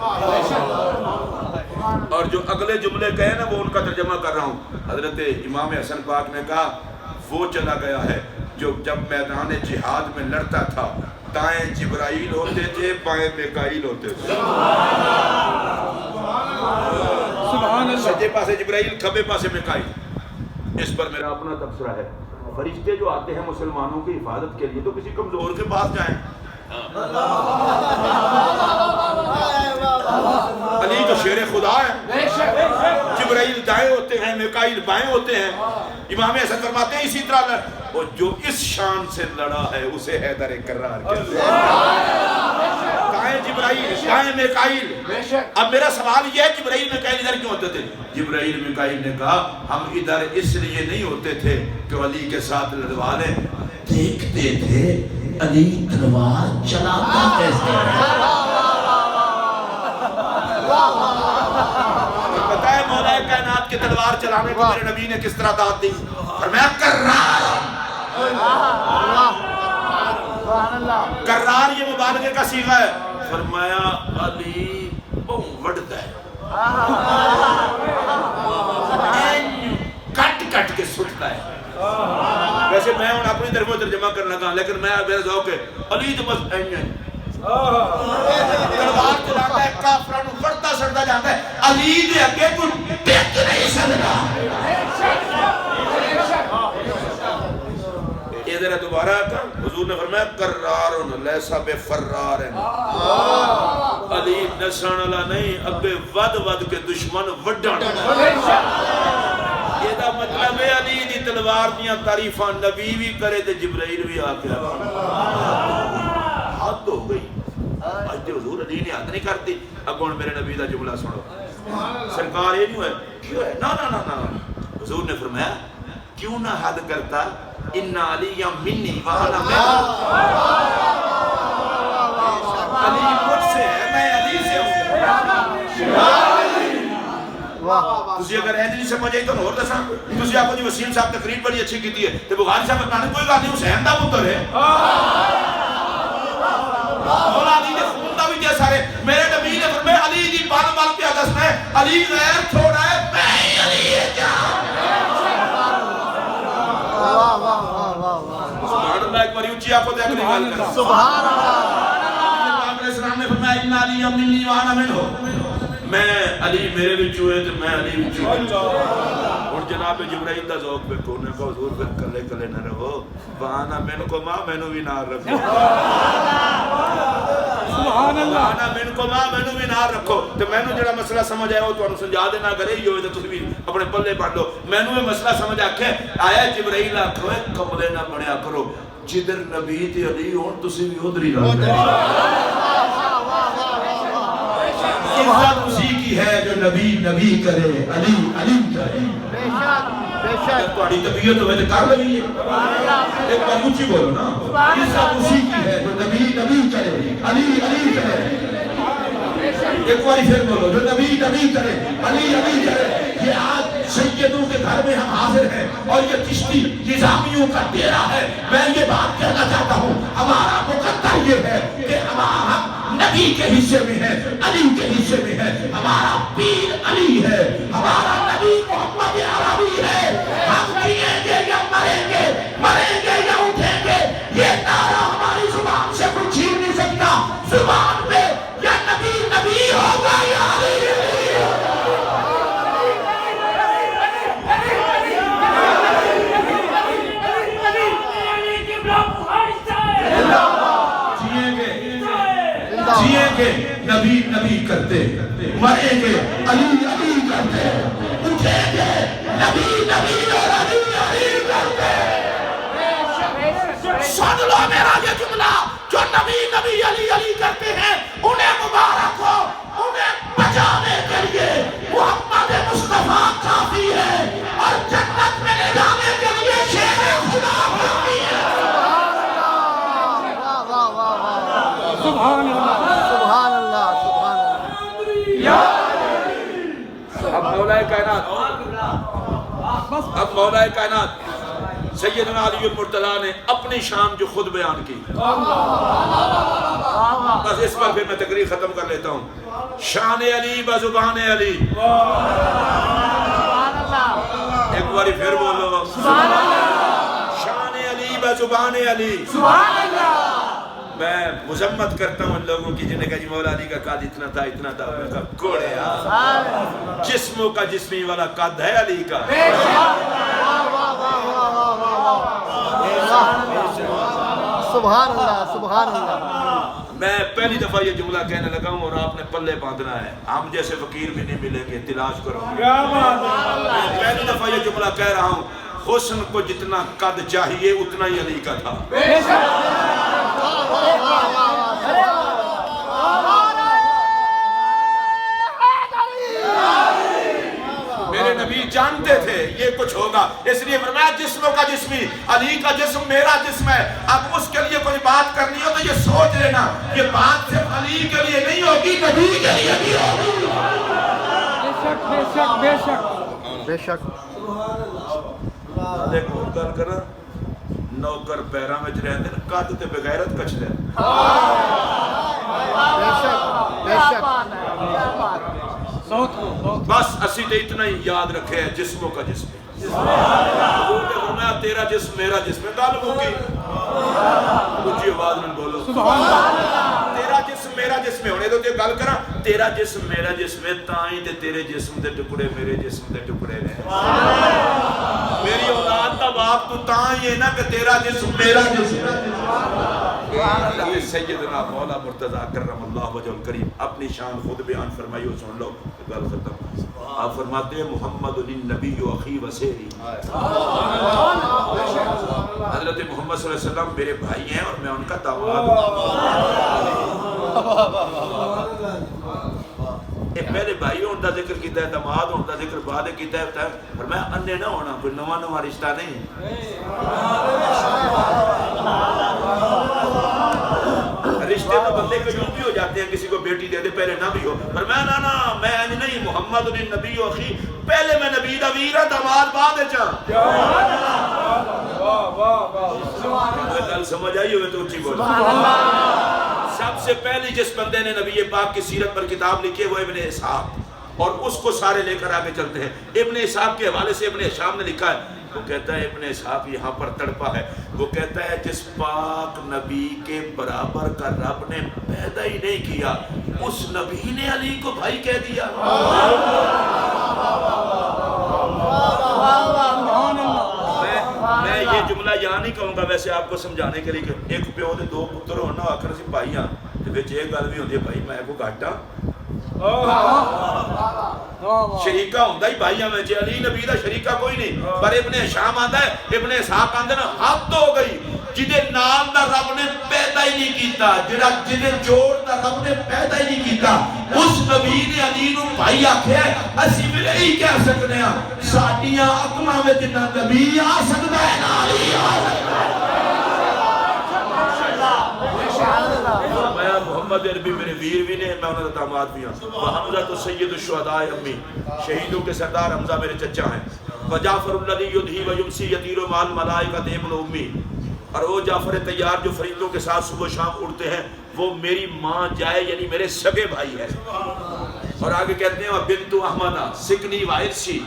اور جو اگلے جملے کہے نا وہ ان کا ترجمہ کر رہا ہوں. حضرت امام حسن پاک نے کہا وہ چلا گیا ہے جو جب میدان جہاد میں لڑتا تھا دائیں جبرائیل ہوتے تھے، بائیں میکائیل ہوتے تھے. سجے پاسے جبرائیل، کھبے پاسے میکائیل. اس پر میرا اپنا تبصرہ ہے. فرشتے جو آتے ہیں مسلمانوں کی حفاظت کے لیے تو کسی کمزور کے پاس جائیں. علی تو شیر خدا ہے. جبرائیل دائیں ہوتے ہیں، میکائیل بائیں ہوتے ہیں. امام حسن فرماتے ہیں اسی طرح وہ جو اس شان سے لڑا ہے اسے حیدر کرار کہتے ہیں. دائیں جبرائیل دائیں میکائیل. اب میرا سوال یہ ہے جبرائیل میکائیل ادھر کیوں ہوتے تھے؟ جبرائیل میکائیل نے کہا ہم ادھر اس لیے نہیں ہوتے تھے کہ علی کے ساتھ لڑوا لیں، دیکھتے تھے علی تلوار چلاتا کیسے ہے. بتائے مولا کائنات کے تلوار چلانے کو میرے نبی نے کس طرح دعوت دی؟ فرمایا کرار یہ مبالغے کا صیغہ ہے. فرمایا علی بہت وڑتا ہے، کٹ کٹ کے سٹتا ہے. ویسے میں ان اپنی طرف ترجمہ کرنا کہا لیکن میں میرا ذوق ہے علی تو بس تلوار چلاتا ہے، کافرانو وڑتا سڑتا جاتا ہے. علی دے اگے تو ٹک نہیں سکتا. یہ ذرا دوبارہ آتا حضور نے فرمایا کرارن لیسا بے فرارن. علی نسان اللہ نہیں، اگے ود ود کے دشمن وڈن. یہ دا مطلب ہے علی دی تلوار دیاں تعریفاں نبی بھی کرے تے جبرائیل بھی آکے حد ہو گئی. آج تے حضور علی نے حد نہیں کرتی. اگوں میرے نبی دا جملہ سنو. سرکار یہ نہیں ہوئے کیوں ہے؟ نا نا نا نا. حضور نے فرمایا کیوں نہ حد کرتا، ان علی منی وانا منہ. علی مجھ سے ہے میں علی سے ہوں تسی اگر ایدی نہیں سمجھ آئی تو اور دساں تسی آپ کو جی وسیم صاحب تقریر بڑی اچھی کی ہے تو بخاری صاحب اپنا کوئی گل نہیں حسین دا پتر ہے مولا علی نے خون دا بھی دیا سارے میرے نبی نے فرمایا علی دی بال بال پہ دسنا ہے علی غیر تھوڑا ہے میں ہی علی ہے جان سبحان اللہ ایک باری اونچی آپ کو دیکھ نہیں گل کر سبحان اللہ آپ علیہ السلام نے فرمایا ان علی منی وانا منہ میں علی میرے بچوں ہے تو میں علی بچوں ہے اور جناب جبرائیل دا ذوق پہ کونے کو حضور پہ کلے کلے نہ رہو وانا من کو ماں مینو بھی نہ رکھو سبحان اللہ وانا من کو ماں مینو بھی نہ رکھو تو مینو جڑا مسئلہ سمجھ آیا وہ تو انہوں سمجھا دینا کرے ہی ہوئے تو تُس بھی اپنے پلے پڑھ لو مینو یہ مسئلہ سمجھ آکھے آیا جبرائیل آکھوے کملے نہ پڑھیا کرو جدر نبی تے علی ہون تُسی بھی ادھر ہی رہو عزت اسی کی ہے جو نبی نبی کرے علی علی کرے بے شک بے شک تہاڈی طبیعت ہوے تے کر لوی ہے ایک بار اونچی بولو نا عزت اسی کی ہے جو نبی نبی کرے علی علی کرے ایک بار پھر بولو جو نبی نبی کرے علی علی کرے یہ آج سیدوں کے گھر میں ہم حاضر ہیں اور یہ چشتی نظامیوں کا ڈیرا ہے میں یہ بات کہنا چاہتا ہوں ہمارا مقدر یہ ہے کہ ہمارا نبی کے حصے میں ہے علی کے حصے میں ہے ہمارا پیر علی ہے ہمارا نبی محمد عربی ہے ہم جیئیں گے یا مریں گے یا اٹھیں گے یہ نعرہ ہماری زبان سے کوئی چھین نہیں سکتا زبان پہ یا نبی نبی ہوگا یا علی جیئیں گے نبی نبی کرتے مریں گے علی علی کرتے اٹھیں گے نبی نبی اور علی علی کرتے سن لو میرا یہ جملہ جو نبی نبی علی علی کرتے ہیں انہیں مبارک ہو انہیں بچانے کے لیے محمد مصطفیٰ کافی ہے اور جنت میں لے جانے کے لیے شیر خدا کافی ہے سبحان اللہ سبحان اللہ سبحان اللہ اب مولا کائنات سیدنا علی المرتضیٰ نے اپنی شان جو خود بیان کی بس اس پر پھر میں تقریر ختم کر لیتا ہوں شان علی بزبان علی ایک باری پھر بولو شان علی بزبان علی میں مذمت کرتا ہوں ان لوگوں کی جنہیں کہا جی مولا علی کا قد اتنا تھا میں کہا کوڑے جسموں کا جسمی والا قد ہے علی کا سبحان اللہ سبحان اللہ میں پہلی دفعہ یہ جملہ کہنے لگا ہوں اور آپ نے پلے باندھنا ہے ہم جیسے فقیر بھی نہیں ملیں گے تلاش کرو میں پہلی دفعہ یہ جملہ کہہ رہا ہوں حسن کو جتنا قد چاہیے اتنا ہی علی کا تھا میرے نبی جانتے تھے یہ کچھ ہوگا اس لیے فرمایا جسموں کا جسمی علی کا جسم میرا جسم ہے اب اس کے لیے کوئی بات کرنی ہو تو یہ سوچ لینا یہ بات صرف علی کے لیے نہیں ہوگی نبی کے لیے بھی ہوگی بے شک بے شک بے شک دیکھو گل کرنا نوکر پیرا میں رہتے ہیں قد تے بغیرت کچھتے ہیں بے شک بے شک بس اسی تے اتنا ہی یاد رکھے ہیں جسموں کا جسم حضور نے فرمایا تیرا جسم میرا جسم ہے گل ہوگی اونچی آواز میں بولو تیرا جسم میرا جسم ہے ہونے تو تے گل کرا تیرا جسم میرا جسم ہے تائیں تے تیرے جسم دے ٹکڑے میرے جسم دے ٹکڑے نے میری اولاد دا باپ تو تائیں یہ نہ کہ تیرا جسم میرا جسم ہے سیدنا مولا مرتضیٰ کرم اللہ وجہ الکریم اپنی شان خود بیان فرمائی ہو سن لو گل ختم آپ فرماتے ہیں محمد النبی و اخی وسیری حضرت محمد صلی اللہ علیہ وسلم میرے بھائی ہیں اور میں ان کا داماد ہوں پہلے بھائی ہون دا ذکر کیتا ہے داماد ہون دا ذکر بعد کیتا ہے فرمایا انے نہ ہونا کوئی نواں نواں رشتہ نہیں رشتے تو بندے معاملے کے یوں بھی ہو جاتے ہیں کسی کو بیٹی دے دے پہلے نہ بھی ہو، پر میں نا میں نہیں، محمد النبی و اخی، پہلے میں نبی دا ویر ہاں، داماد بعد وچ گل سمجھ آئی ہوئے تو اچھی بولو۔ سب سے پہلی جس بندے نے نبی پاک کی سیرت پر کتاب لکھی ہے وہ ابن اسحاق، اور اس کو سارے لے کر آگے چلتے ہیں۔ ابن اسحاق کے حوالے سے ابن ہشام نے لکھا ہے، وہ کہتا ہے ابن اسحاق یہاں پر تڑپا ہے، وہ کہتا ہے جس پاک نبی کے برابر کا رب نے پیدا ہی نہیں کیا، اس نبی نے علی کو بھائی کہہ دیا۔ میں یہ جملہ یہاں نہیں کہوں گا ویسے آپ کو سمجھانے کے لیے کہ ایک پیو دے دو پتر ہونا آخر سے بھائی ہاں، ایک گل بھی ہوتی ہے بھائی میں کو گھاٹا شریکہ ہوندہ ہی بھائیاں میں علی نبی دا شریکہ کوئی نہیں، پر ابن ہشام آندہ ہے، ابن اسحاق آندہ نا حد ہو گئی جدے نام دا رب نے پیدا ہی نہیں کیتا، جدے جوڑ دا رب نے پیدا ہی نہیں کیتا، اس نبی نے علی نو بھائی آکھے اسی بھی نہیں کہہ سکنے ہیں ساڑیاں اکمہ میں جنہ نبی آ سکتا ہے نا علی آ سکتا ہے۔ محمد عربی میرے ویر بھی نے، میں انہوں نے داماد بھی ہوں۔ وحمزہ تو سید الشہداء امی، شہیدوں کے سردار حمزہ میرے چچا ہیں۔ وجعفر الذی یدھی ویمسی یطیر مع الملائکۃ ابن امی، اور وہ جعفر طیار جو فرشتوں کے ساتھ صبح و شام اڑتے ہیں وہ میری ماں جائے یعنی میرے سگے بھائی ہے۔ اور آگے کہتے ہیں بنت احمدہ سکنی و ارسی،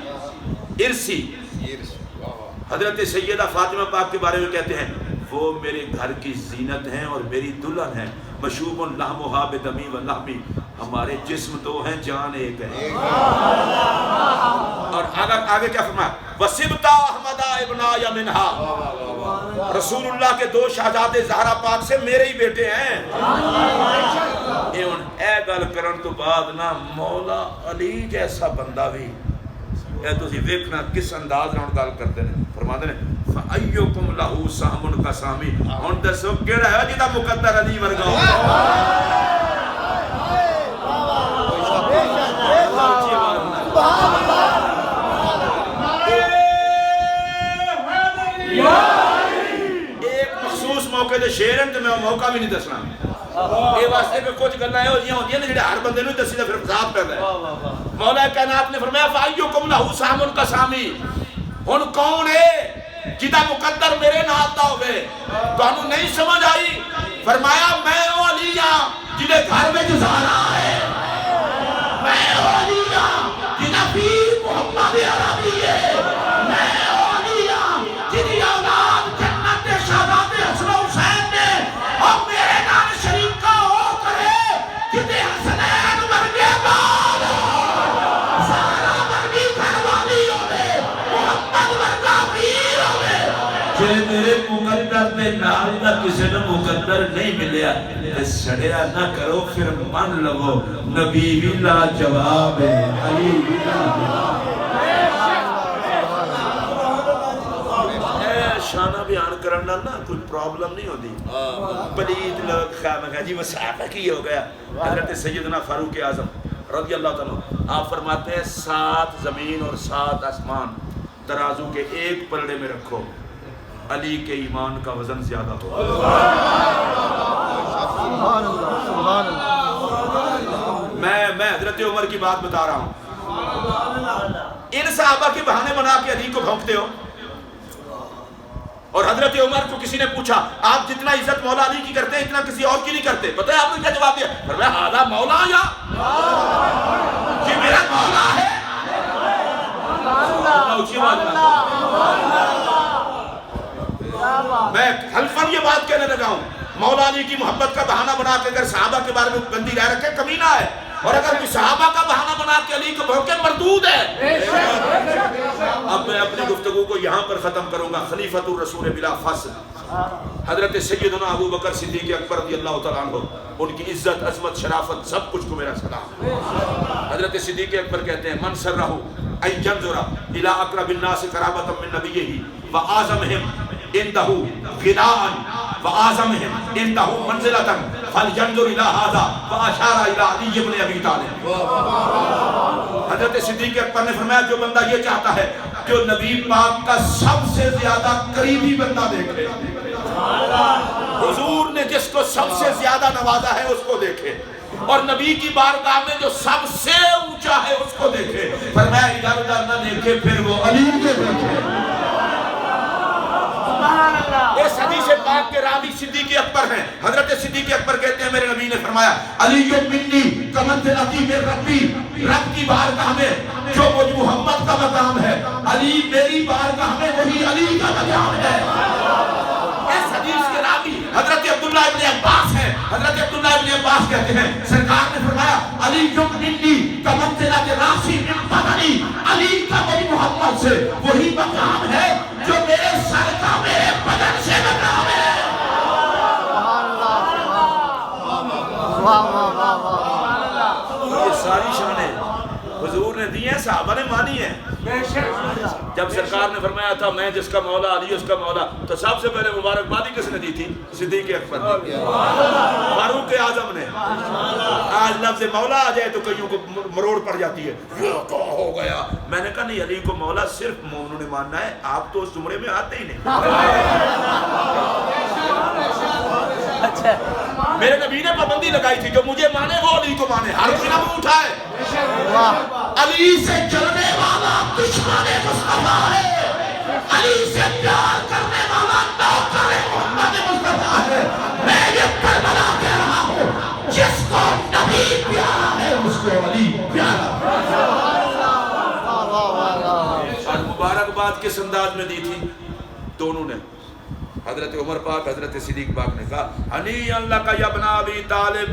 ارسی حضرت سیدہ فاطمہ پاک کے بارے میں کہتے ہیں وہ میرے گھر کی زینت ہیں اور میری دلہن ہیں، مشوب لحمھا بدمی و لحمی، ہمارے جسم دو ہیں جان ایک ہے۔ اور آگے کیا فرمایا وسبتا احمدہ ابنایا منہا، رسول اللہ کے دو شہزادے زہرا پاک سے میرے ہی بیٹے ہیں۔ اے گل کرن تو بعد نا مولا علی جیسا بندہ بھی اے تسی ویکھنا کس انداز نال گل کرتے ہیں، فرماتے ہیں فَأَيُّكُمْ لَهُ سَهْمٌ قَسَامِ، ہن دسو کیڑا ہے جدا مقدر علی ورگا ایک مخصوص موقع دے شعر ہیں تو میں موقع بھی نہیں دسنا، یہ واسطے کہ کچھ گلاں یہ ہوندیاں ہیں جڑے ہر بندے نوں دسی تے پھر فساد پیدا ہے۔ مولا کائنات نے فرمایا فَأَيُّكُمْ لَهُ سَهْمٌ قَسَامِ، ہن کون ہے جدا مقدر میرے نال دا ہوئے؟ تانوں نہیں سمجھ آئی؟ فرمایا میں او علی ہاں جدے گھر وچ زہرا ہے، میں او علی ہاں جدا پیر محمد عربی ہے، میں او علی ہاں جدی اولاد جنت دے شہزادے حسن حسین نے، اور میرے نال شریکہ ہو کرے جدے حسنین ورگے بال زہرا ورگی گھر والی ہوئے، محمد ورگا پیر ہوئے، جے میرے مقدر دے نال دا کسی نے مقدر نہیں ملیا تے سڑیا نہ کرو پھر من لو نبی بھی لا جواب ہے، علی بھی لا جواب ہے۔ شانہ بیان کرنا نا کوئی پرابلم نہیں ہوتی، پلید لوگ خیال میں کہا جی وہ صحابہ کی ہو گیا۔ حضرت سیدنا فاروق اعظم رضی اللہ تعالیٰ آپ فرماتے ہیں 7 زمین اور 7 آسمان ترازو کے ایک پلڑے میں رکھو، علی کے ایمان کا وزن زیادہ ہو۔ میں حضرت عمر کی بات بتا رہا ہوں، ان صحابہ کے بہانے بنا کے علی کو بھونکتے ہو، اور حضرت عمر کو کسی نے پوچھا آپ جتنا عزت مولا علی کی کرتے ہیں اتنا کسی اور کی نہیں کرتے، پتہ ہے آپ نے کیا جواب دیا؟ فرمایا ہذا مولا یا یہ میرا مولا ہے۔ میں حلفاً یہ بات کہنے لگا ہوں مولا علی کی محبت کا بہانہ بنا کے اگر صحابہ کے بارے میں گندی رائے رکھے کمینہ ہے، اور اگر کوئی صحابہ کا بہانہ بنا کے علی کو بھونکے مردود ہے۔ اب میں اپنی گفتگو کو یہاں پر ختم کروں گا۔ خلیفۃ الرسول بلا فصل حضرت سیدنا ابو بکر صدیق اکبر رضی اللہ تعالیٰ عنہ، ان کی عزت عظمت شرافت سب کچھ کو میرا سلام۔ حضرت صدیق اکبر کہتے ہیں من سرہ ان ینظر الی اقرب الناس قرابۃ من نبیہ واعظمہم عندہ غناء واعظمہم عندہ منزلۃ فلینظر الی ھذا واشار الی علی بن ابی طالب۔ حضرت صدیق اکبر نے فرمایا جو بندہ یہ چاہتا ہے جو نبی پاک کا سب سے زیادہ قریبی بندہ دیکھ لے، حضور نے جس کو سب سے زیادہ نوازا ہے اس کو دیکھے، اور نبی کی بارگاہ میں جو سب سے اونچا ہے اس کو دیکھے۔ فرمایا ادھر ادھر نہ دیکھے، پھر وہ علی کے دیکھے۔ اس حدیث پاک کے راوی صدیق اکبر ہیں۔ حضرت صدیق اکبر کہتے ہیں میرے نبی نے فرمایا علی منی کمنزلتی من ربی، رب کی بارگاہ میں جو مجھ محمد کا مقام ہے، علی میری بارگاہ میں وہی علی کا مقام ہے۔ اس حدیث کے راوی حضرت عبداللہ ابن عباس ہیں۔ حضرت عبداللہ ابن عباس کہتے ہیں سرکار نے فرمایا علی منی کمنزلت راسی من بدنی، علی کا مجھ محمد سے وہی مقام ہے جو میرے سر کا میرے بدن سے مقام ہے۔ یہ ساری شانیں حضور نے دی ہیں، صحابہ نے مانی ہیں۔ جب سرکار نے فرمایا تھا میں جس کا مولا علی اس کا مولا، تو سب سے پہلے مبارکبادی کس نے دی تھی؟ صدیق اکبر نے، فاروق اعظم نے۔ آج لفظ مولا آ جائے تو کئیوں کو مروڑ پڑ جاتی ہے، یہ کیا ہو گیا؟ میں نے کہا نہیں، علی کو مولا صرف مومنوں نے ماننا ہے، آپ تو اس زمرے میں آتے ہی نہیں۔ میرے نبی نے پابندی لگائی تھی جو مجھے مانے وہ علی کو مانے، ہر کوئی نہ منہ اٹھائے۔ علی سے چلنے والا دشمن مصطفیٰ ہے، علی سے پیار کرنے والا نوکر محمد مصطفیٰ ہے۔ میں یہ کربلا کہہ رہا ہوں، جس کو نبی پیارا ہے اس کو علی پیارا ہے۔ اور مبارکباد کس انداز میں دی تھی دونوں نے؟ حضرت عمر پاک حضرت صدیق پاک نے کہا علی اللہ کا ابن ابی طالب،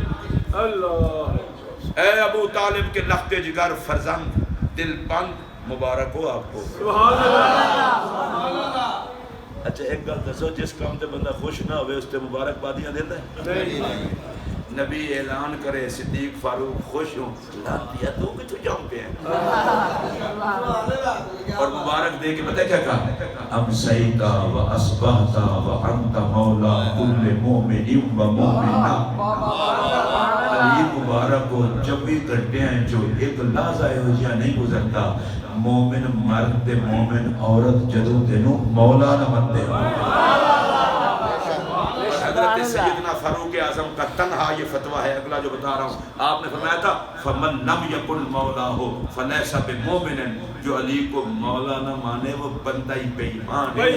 اللہ اے ابو طالب کے لخت جگر فرزند دل بند مبارک ہو آپ کو۔ اچھا ایک گل دسو، جس کام تے بندہ خوش نہ ہوئے اس تے مبارکبادیاں دیتا ہے؟ نبی اعلان کرے صدیق فاروق خوش ہوں، لانتیا تو کتوں جاؤں پہ ہیں، اور مبارک دے کے پتہ کیا کہا امسیتا و اصبحتا و انت مولا کل مومن و مومنہ۔ علی مبارک کو 24 گھنٹے ہیں جو ایک لحظہ ہو جیا نہیں گزرتا، مومن مرد تے مومن عورت جدو تینوں مولا نہ بنتے ہو۔ حضرت سیدنا فاروق اعظم کا تنہا یہ فتویٰ ہے، اگلا جو بتا رہا ہوں۔ آپ نے فرمایا تھا فَمَن لَمْ يَكُنْ مَوْلَاهُ فَلَيْسَ بِمُؤْمِنٍ، جو علی کو مولا نہ مانے وہ بندہ ہی بے ایمان ہے۔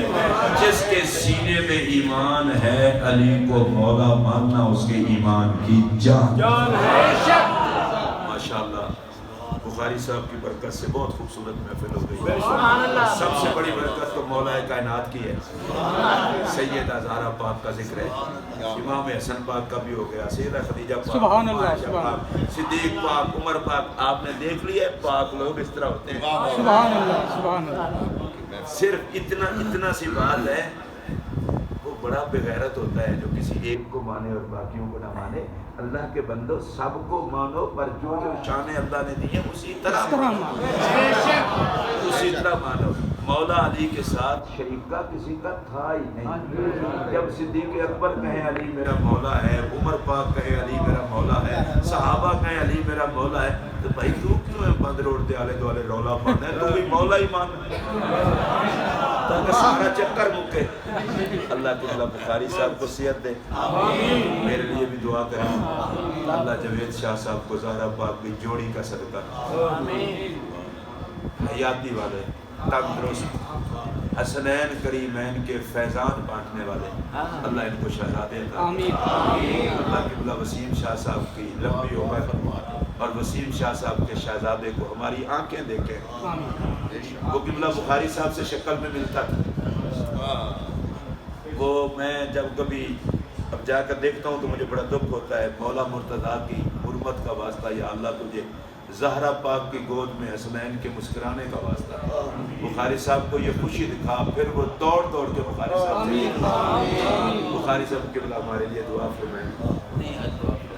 جس کے سینے میں ایمان ہے علی کو مولا ماننا اس کے ایمان کی جان ہے۔ ماشاءاللہ بخاری صاحب کی برکت سے بہت خوبصورت محفل ہو گئی۔ سب سے بڑی برکت تو مولا کائنات کی ہے، سیدہ زہرا پاک کا ذکر ہے، امام حسن پاک کا بھی ہو گیا، سیدہ خدیجہ پاک، عائشہ پاک، صدیق پاک، عمر پاک۔ آپ نے دیکھ لیا پاک لوگ اس طرح ہوتے ہیں۔ سبحان اللہ سبحان اللہ۔ صرف اتنا سی بات ہے، وہ بڑا بغیرت ہوتا ہے جو کسی ایک کو مانے اور باقیوں کو نہ مانے۔ اللہ کے بندو سب کو مانو، پر جو جو شانیں اللہ نے دی ہیں اسی طرح مانو۔ مولا علی کے ساتھ شریکہ کسی کا تھا ہی نہیں۔ جب صدیق اکبر کہیں علی میرا مولا ہے، عمر پاک کہیں علی میرا مولا ہے، صحابہ کہیں علی میرا مولا ہے، تو بھائی تو کیوں ہے بند روڈ دے آلے دوالے رولا پانا ہے؟ تو بھی مولا ہی مان تاکہ سارا چکر مکے۔ اللہ تعالیٰ بخاری صاحب کو صحت دے، میرے لیے بھی دعا کریں۔ اللہ جوید شاہ صاحب کو زہرا پاک بھی جوڑی کا صدقہ، حیاتی والے، تندرست، حسنین کریمین کے فیضان بانٹنے والے، اللہ ان کو شہزادے عطا کرے۔ اللہ قبلہ وسیم شاہ صاحب کی لمبی عمر اور وسیم شاہ صاحب کے شہزادے کو ہماری آنکھیں دیکھیں۔ وہ قبلہ بخاری صاحب سے شکل میں ملتا تھا، وہ میں جب کبھی اب جا کر دیکھتا ہوں تو مجھے بڑا دکھ ہوتا ہے۔ مولا مرتضیٰ کی حرمت کا واسطہ یا اللہ تجھے زہرا پاک کی گود میں حسنین کے مسکرانے کا واسطہ بخاری صاحب کو یہ خوشی دکھا، پھر وہ دوڑ کے بخاری صاحب سے، بخاری صاحب کے بلا ہمارے لیے دعا فرمائیں۔